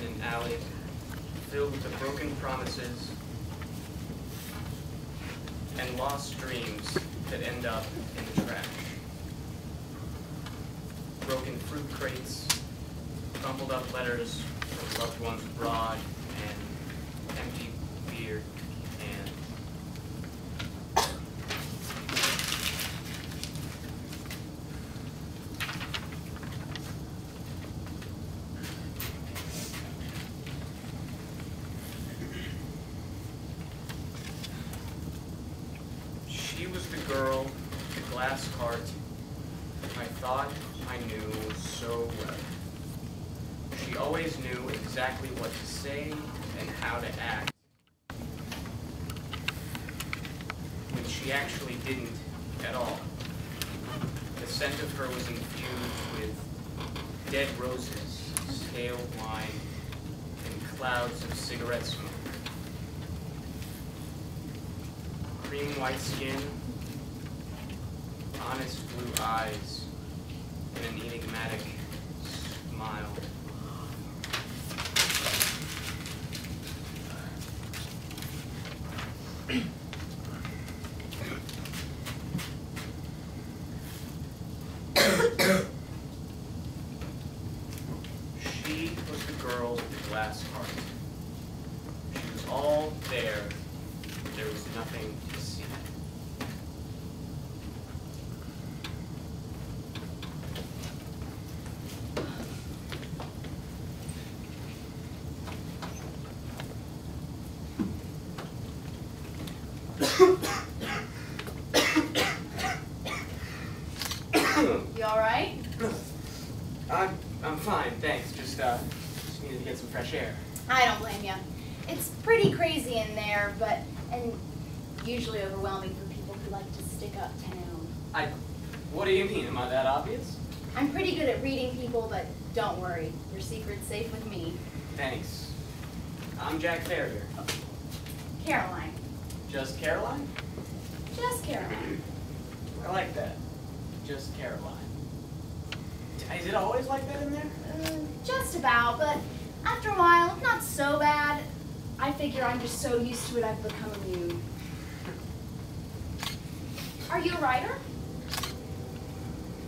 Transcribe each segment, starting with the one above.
in an alley filled with the broken promises and lost dreams that end up in the trash. Broken fruit crates, crumpled up letters from loved ones abroad, and empty beer cans. She was the girl with the glass cart I thought I knew so well. She always knew exactly what to say and how to act, when she actually didn't at all. The scent of her was infused with dead roses, stale wine, and clouds of cigarette smoke. Cream white skin, honest blue eyes, and an enigmatic smile. She was the girl with the glass heart. She was all there, but there was nothing to see. You all right? I'm fine, thanks. Just needed to get some fresh air. I don't blame you. It's pretty crazy in there, and usually overwhelming for people who like to stick up town. What do you mean? Am I that obvious? I'm pretty good at reading people, but don't worry. Your secret's safe with me. Thanks. I'm Jack Farrier. Caroline. Just Caroline? Just Caroline. I like that. Just Caroline. Is it always like that in there? Just about, but after a while, not so bad. I figure I'm just so used to it I've become immune. Are you a writer?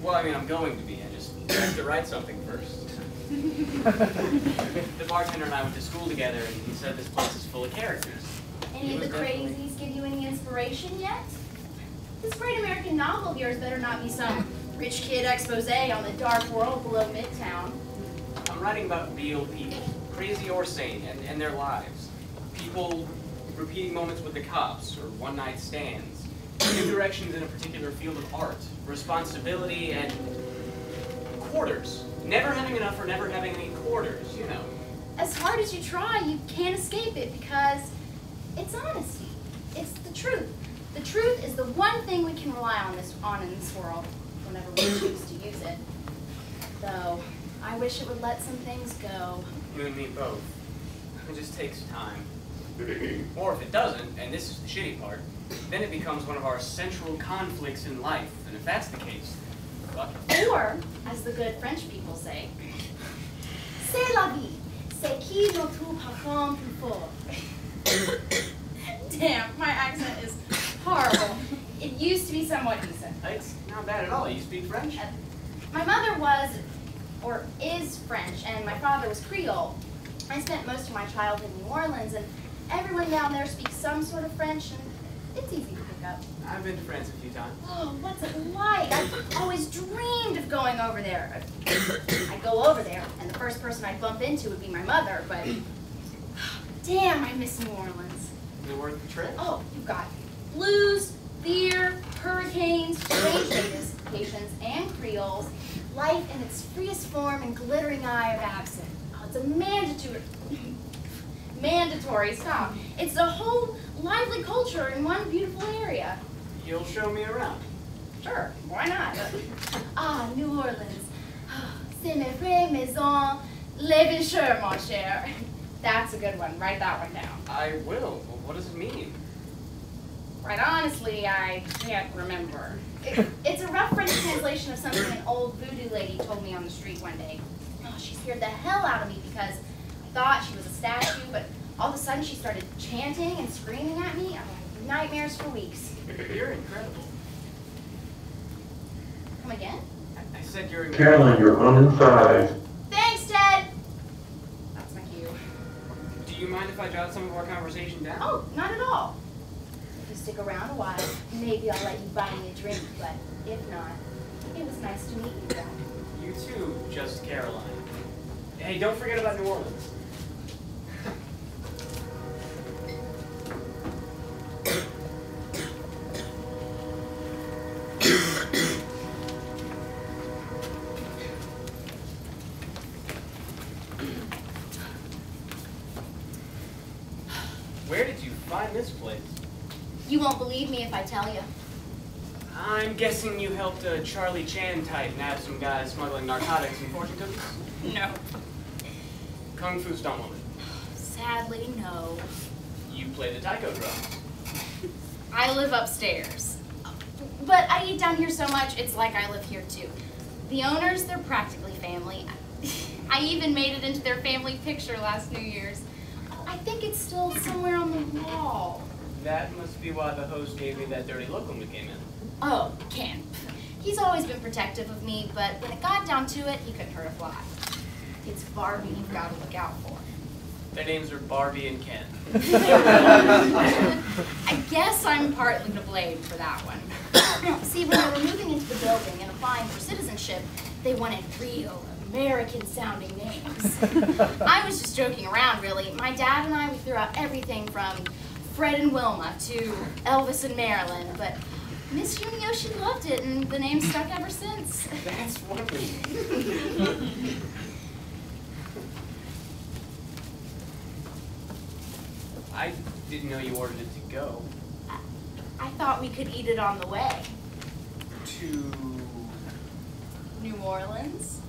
Well, I mean, I'm going to be. I just have to write something first. The bartender and I went to school together, and he said this place is full of characters. Any of the crazies give you any inspiration yet? This great American novel of yours better not be some rich kid expose on the dark world below Midtown. I'm writing about real people, crazy or sane, and their lives. People repeating moments with the cops, or one-night stands. New directions in a particular field of art, responsibility, and quarters. Never having enough or never having any quarters, you know. As hard as you try, you can't escape it because it's honesty. It's the truth. The truth is the one thing we can rely on in this world whenever we choose to use it. Though, I wish it would let some things go. You and me both. It just takes time. Or if it doesn't, and this is the shitty part, then it becomes one of our central conflicts in life. And if that's the case, fuck it. Or, as the good French people say, c'est la vie. C'est qui ne trouve pas plus fort. Damn, my accent is horrible. It used to be somewhat decent. It's not bad at all. You speak French? My mother was, or is, French, and my father was Creole. I spent most of my childhood in New Orleans, and everyone down there speaks some sort of French, and it's easy to pick up. I've been to France a few times. Oh, what's it like? I've always dreamed of going over there. I'd go over there, and the first person I'd bump into would be my mother, but damn, I miss New Orleans. Is it worth the trip? Oh, you've got blues, beer, hurricanes, strange patients, and Creoles, life in its freest form and glittering eye of absinthe. Oh, it's a mandatory stop. It's a whole lively culture in one beautiful area. You'll show me around. Sure, why not? Ah, New Orleans. C'est mes vraies maisons, les villecheurs, mon cher. That's a good one. Write that one down. I will. Well, what does it mean? Right, honestly, I can't remember. It's a rough French translation of something an old voodoo lady told me on the street one day. Oh, she scared the hell out of me because I thought she was a statue, but all of a sudden she started chanting and screaming at me. I had nightmares for weeks. You're incredible. Come again? I said you're incredible. Caroline, you're uninside. Thanks, Ted! That's my cue. Do you mind if I jot some of our conversation down? Oh, not at all. If you stick around a while, maybe I'll let you buy me a drink, but if not, it was nice to meet you, Jack. You too, just Caroline. Hey, don't forget about New Orleans. Where did you find this place? You won't believe me if I tell you. I'm guessing you helped a Charlie Chan type nab some guys smuggling narcotics and fortune cookies? No. Kung Fu stunt woman. Sadly, no. You play the taiko drum. I live upstairs. But I eat down here so much, it's like I live here too. The owners, they're practically family. I even made it into their family picture last New Year's. I think it's still somewhere on the wall. That must be why the host gave me that dirty look when we came in. Oh, Ken. He's always been protective of me, but when it got down to it, he couldn't hurt a fly. It's Barbie you've got to look out for. Their names are Barbie and Ken. I guess I'm partly to blame for that one. See, when they were moving into the building and applying for citizenship, they wanted real American-sounding names. I was just joking around, really. My dad and I, we threw out everything from Fred and Wilma to Elvis and Marilyn, but Miss Yunioshi loved it, and the name stuck ever since. That's wonderful. I didn't know you ordered it to go. I thought we could eat it on the way. To... New Orleans?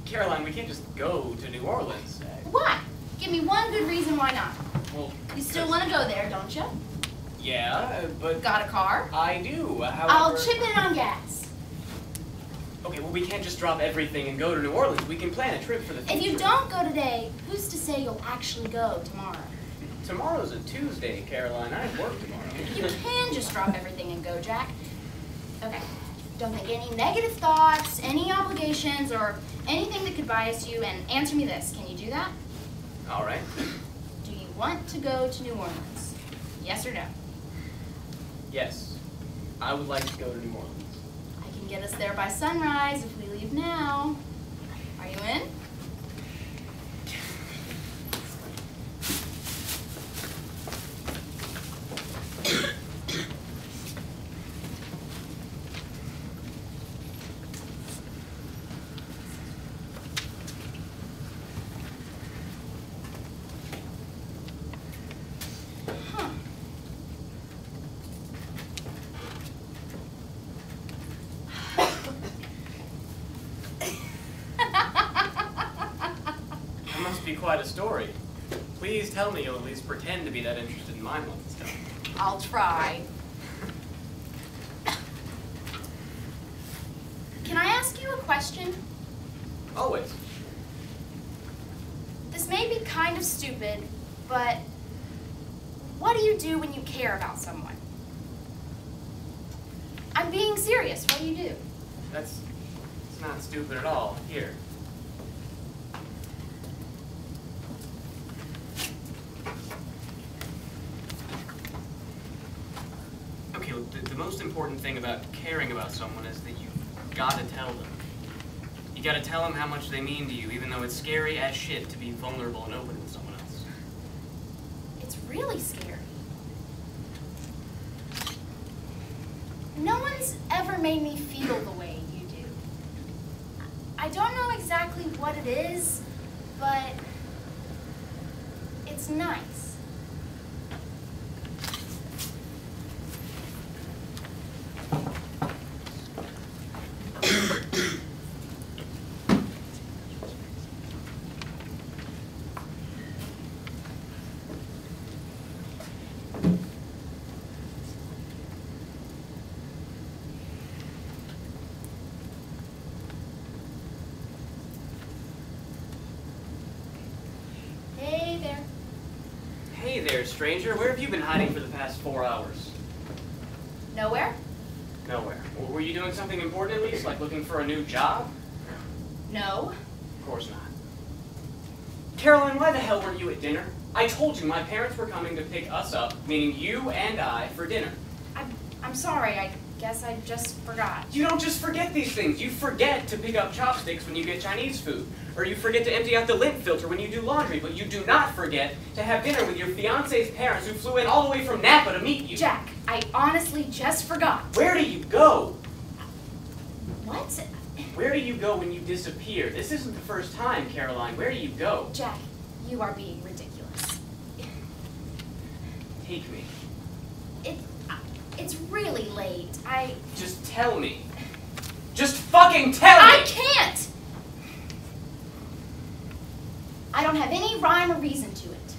Caroline, we can't just go to New Orleans. Why? Give me one good reason why not. Well, You still want to go there, don't you? yeah, but... Got a car? I do, however... I'll chip in on gas. Okay, well, we can't just drop everything and go to New Orleans. We can plan a trip for the future. If you don't go today, who's to say you'll actually go tomorrow? Tomorrow's a Tuesday, Caroline. I work tomorrow. You can just drop everything and go, Jack. Okay. Don't think any negative thoughts, any obligations, or anything that could bias you, and answer me this. Can you do that? All right. Do you want to go to New Orleans? Yes or no? Yes, I would like to go to New Orleans. I can get us there by sunrise if we leave now. Are you in? Quite a story. Please tell me you'll at least pretend to be that interested in mine once it's done. I'll try. Can I ask you a question? Always. This may be kind of stupid, but what do you do when you care about someone? I'm being serious. What do you do? It's not stupid at all. Here. Okay, look, the most important thing about caring about someone is that you've got to tell them. You got to tell them how much they mean to you, even though it's scary as shit to be vulnerable and open with someone else. It's really scary. No one's ever made me feel the way you do. I don't know exactly what it is, but it's nice. Hey there, stranger. Where have you been hiding for the past 4 hours? Nowhere? Nowhere. Well, were you doing something important at least, like looking for a new job? No. Of course not. Caroline, why the hell weren't you at dinner? I told you my parents were coming to pick us up, meaning you and I, for dinner. I'm sorry, I guess I just forgot. You don't just forget these things. You forget to pick up chopsticks when you get Chinese food. Or you forget to empty out the lint filter when you do laundry. But you do not forget to have dinner with your fiancé's parents who flew in all the way from Napa to meet you. Jack, I honestly just forgot. Where do you go? What? Where do you go when you disappear? This isn't the first time, Caroline. Where do you go? Jack, you are being ridiculous. Take me. It's really late. Just tell me. Just fucking tell me! I can't! I don't have any rhyme or reason to it.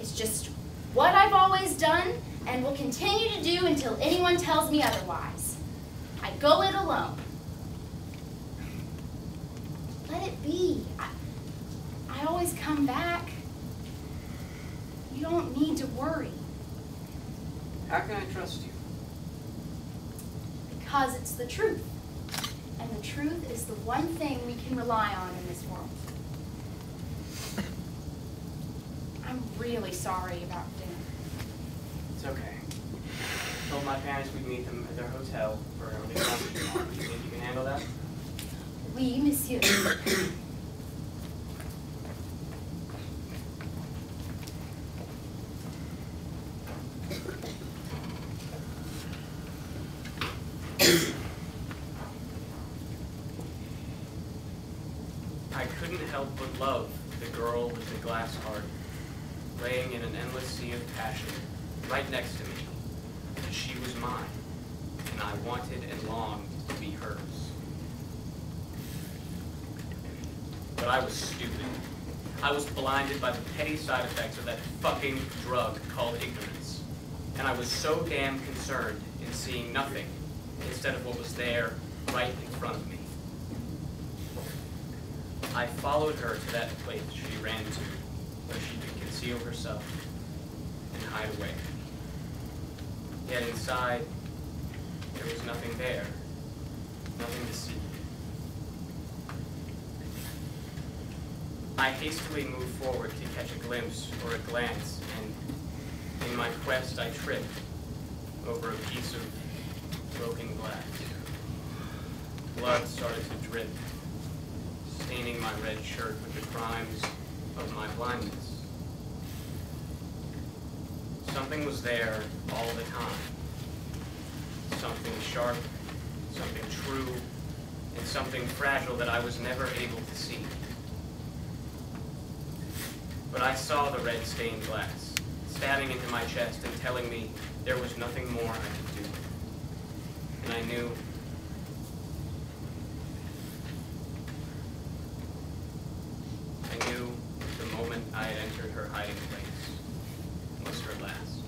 It's just what I've always done and will continue to do until anyone tells me otherwise. I go it alone. Let it be. I always come back. You don't need to worry. How can I trust you? Because it's the truth. And the truth is the one thing we can rely on in this world. I'm really sorry about dinner. It's okay. I told my parents we'd meet them at their hotel for early lunch tomorrow. You think you can handle that? Oui, monsieur. I couldn't help but love the girl with the glass heart, laying in an endless sea of passion, right next to me. She was mine, and I wanted and longed to be hers. But I was stupid. I was blinded by the petty side effects of that fucking drug called ignorance. And I was so damn concerned in seeing nothing instead of what was there right in front of me. I followed her to that place she ran to, where she could conceal herself and hide away. Yet inside, there was nothing there, nothing to see. I hastily moved forward to catch a glimpse or a glance, and in my quest I tripped over a piece of broken glass. Blood started to drip, staining my red shirt with the crimes of my blindness. Something was there all the time. Something sharp, something true, and something fragile that I was never able to see. But I saw the red stained glass, stabbing into my chest and telling me there was nothing more I could do. And I knew the moment I had entered her hiding place was her last.